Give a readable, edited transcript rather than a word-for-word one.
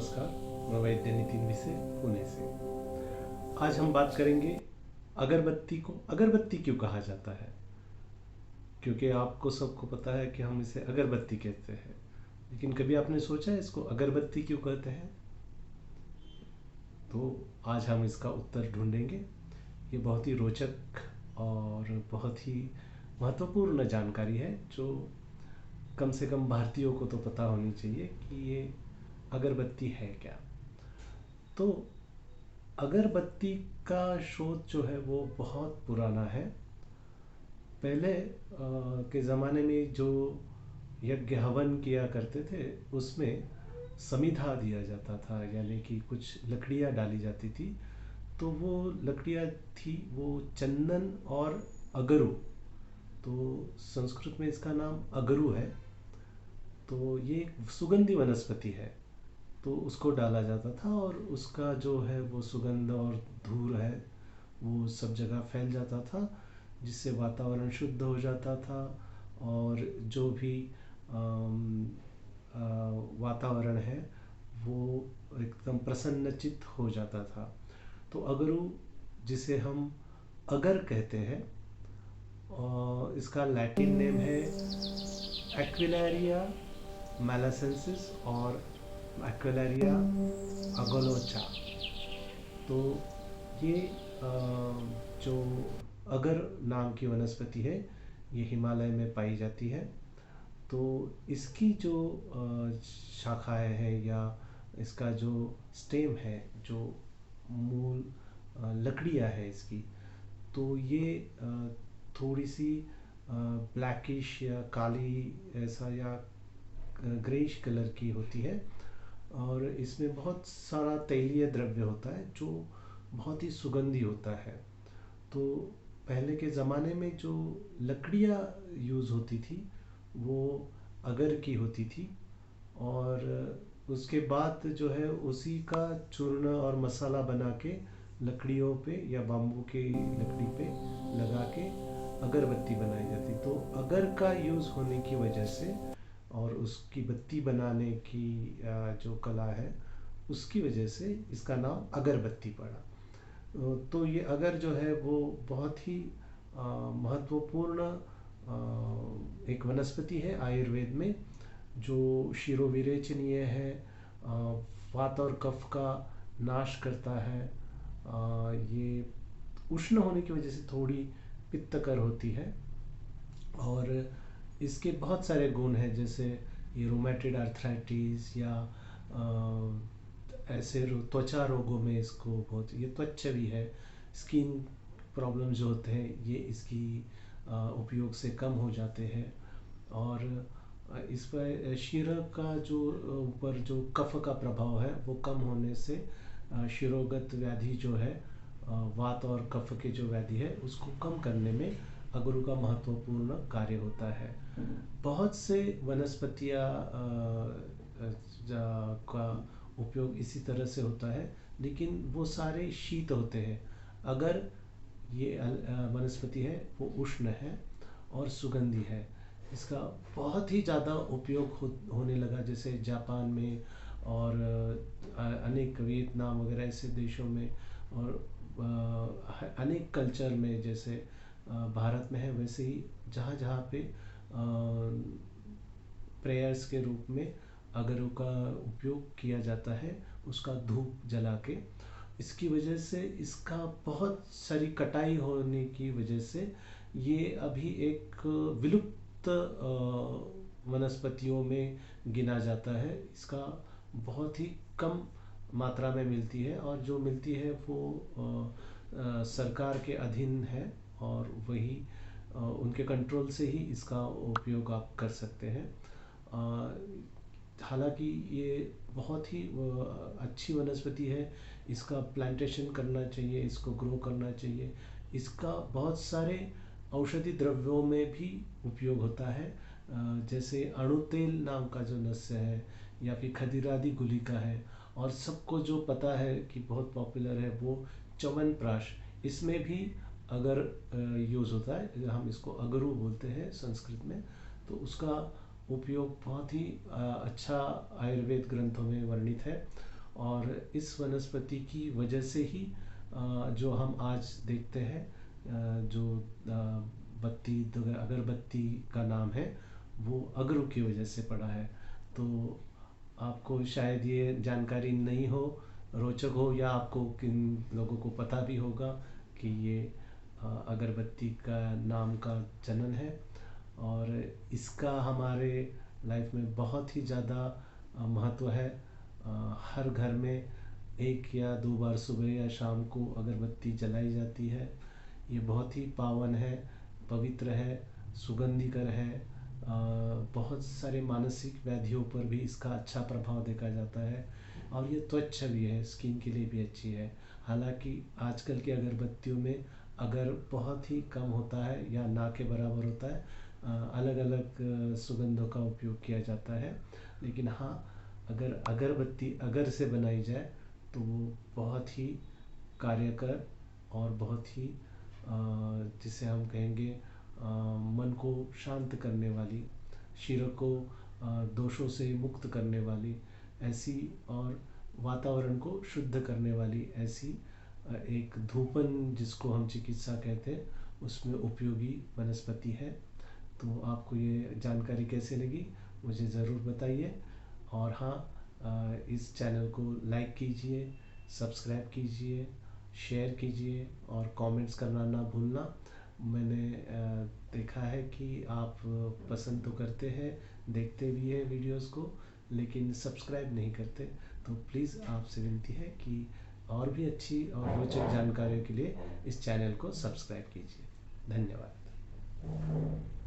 नमस्कार, मैं वैद्य नितिन विसे पुणे से। आज हम बात करेंगे अगरबत्ती को अगरबत्ती क्यों कहा जाता है। क्योंकि आपको सबको पता है कि हम इसे अगरबत्ती कहते हैं, लेकिन कभी आपने सोचा है इसको अगरबत्ती क्यों कहते हैं? तो आज हम इसका उत्तर ढूंढेंगे। ये बहुत ही रोचक और बहुत ही महत्वपूर्ण जानकारी है जो कम से कम भारतीयों को तो पता होनी चाहिए कि ये अगरबत्ती है क्या। तो अगरबत्ती का शोध जो है वो बहुत पुराना है। पहले के ज़माने में जो यज्ञ हवन किया करते थे उसमें समिधा दिया जाता था, यानी कि कुछ लकड़ियाँ डाली जाती थी। तो वो लकड़ियाँ थी वो चंदन और अगरू। तो संस्कृत में इसका नाम अगरू है। तो ये एक सुगंधी वनस्पति है, तो उसको डाला जाता था और उसका जो है वो सुगंध और धूल है वो सब जगह फैल जाता था, जिससे वातावरण शुद्ध हो जाता था और जो भी वातावरण है वो एकदम प्रसन्नचित्त हो जाता था। तो अगरू, जिसे हम अगर कहते हैं, और इसका लैटिन नेम है एक्विलैरिया मैलासेंसिस और एक्विलैरिया अगोलोचा। तो ये जो अगर नाम की वनस्पति है ये हिमालय में पाई जाती है। तो इसकी जो शाखाएं हैं या इसका जो स्टेम है, जो मूल लकड़ियाँ है इसकी, तो ये थोड़ी सी ब्लैकिश या काली ऐसा या ग्रेइश कलर की होती है और इसमें बहुत सारा तैलीय द्रव्य होता है जो बहुत ही सुगंधी होता है। तो पहले के ज़माने में जो लकड़ियाँ यूज़ होती थी वो अगर की होती थी और उसके बाद जो है उसी का चूर्ण और मसाला बना के लकड़ियों पे या बाम्बू की लकड़ी पे लगा के अगरबत्ती बनाई जाती। तो अगर का यूज़ होने की वजह से और उसकी बत्ती बनाने की जो कला है उसकी वजह से इसका नाम अगरबत्ती पड़ा। तो ये अगर जो है वो बहुत ही महत्वपूर्ण एक वनस्पति है आयुर्वेद में, जो शिरोविरेचनीय है, वात और कफ का नाश करता है। ये उष्ण होने की वजह से थोड़ी पित्तकर होती है और इसके बहुत सारे गुण हैं, जैसे ये रोमेटॉइड आर्थराइटिस या ऐसे त्वचा रोगों में इसको बहुत, ये त्वचा भी है, स्किन प्रॉब्लम जो होते हैं ये इसकी उपयोग से कम हो जाते हैं। और इस पर शिरा का जो ऊपर जो कफ का प्रभाव है वो कम होने से शिरोगत व्याधि जो है, वात और कफ के जो व्याधि है उसको कम करने में अगरू का महत्वपूर्ण कार्य होता है। बहुत से वनस्पतियाँ का उपयोग इसी तरह से होता है, लेकिन वो सारे शीत होते हैं। अगर ये वनस्पति है वो उष्ण है और सुगंधी है। इसका बहुत ही ज़्यादा उपयोग होने लगा, जैसे जापान में और अनेक वियतनाम वगैरह ऐसे देशों में, और अनेक कल्चर में, जैसे भारत में है वैसे ही जहाँ जहाँ पे प्रेयर्स के रूप में अगरू का उपयोग किया जाता है, उसका धूप जला के। इसकी वजह से इसका बहुत सारी कटाई होने की वजह से ये अभी एक विलुप्त वनस्पतियों में गिना जाता है। इसका बहुत ही कम मात्रा में मिलती है और जो मिलती है वो सरकार के अधीन है और वही उनके कंट्रोल से ही इसका उपयोग आप कर सकते हैं। हालांकि ये बहुत ही अच्छी वनस्पति है, इसका प्लांटेशन करना चाहिए, इसको ग्रो करना चाहिए। इसका बहुत सारे औषधि द्रव्यों में भी उपयोग होता है, जैसे अणुतेल नाम का जो नस्य है या फिर खदिरादि गुलिका है, और सबको जो पता है कि बहुत पॉपुलर है वो च्यवनप्राश, इसमें भी अगर यूज़ होता है, हम इसको अगरू बोलते हैं संस्कृत में। तो उसका उपयोग बहुत ही अच्छा आयुर्वेद ग्रंथों में वर्णित है। और इस वनस्पति की वजह से ही जो हम आज देखते हैं, जो अगरबत्ती का नाम है वो अगरू की वजह से पड़ा है। तो आपको शायद ये जानकारी नहीं हो, रोचक हो, या आपको किन लोगों को पता भी होगा कि ये अगरबत्ती का नाम का चलन है। और इसका हमारे लाइफ में बहुत ही ज़्यादा महत्व है। हर घर में एक या दो बार सुबह या शाम को अगरबत्ती जलाई जाती है। ये बहुत ही पावन है, पवित्र है, सुगंधिकर है। बहुत सारे मानसिक व्याधियों पर भी इसका अच्छा प्रभाव देखा जाता है। और ये त्वचा भी है, स्किन के लिए भी अच्छी है। हालांकि आजकल की अगरबत्तियों में अगर बहुत ही कम होता है या ना के बराबर होता है, अलग अलग सुगंधों का उपयोग किया जाता है। लेकिन हाँ, अगर अगरबत्ती अगर से बनाई जाए तो वो बहुत ही कार्यकर और बहुत ही जिसे हम कहेंगे मन को शांत करने वाली, शरीर को दोषों से मुक्त करने वाली ऐसी, और वातावरण को शुद्ध करने वाली ऐसी एक धूपन जिसको हम चिकित्सा कहते हैं, उसमें उपयोगी वनस्पति है। तो आपको ये जानकारी कैसे लगी मुझे ज़रूर बताइए। और हाँ, इस चैनल को लाइक कीजिए, सब्सक्राइब कीजिए, शेयर कीजिए और कमेंट्स करना ना भूलना। मैंने देखा है कि आप पसंद तो करते हैं, देखते भी हैं वीडियोस को, लेकिन सब्सक्राइब नहीं करते। तो प्लीज़ आपसे विनती है कि और भी अच्छी और रोचक जानकारियों के लिए इस चैनल को सब्सक्राइब कीजिए। धन्यवाद।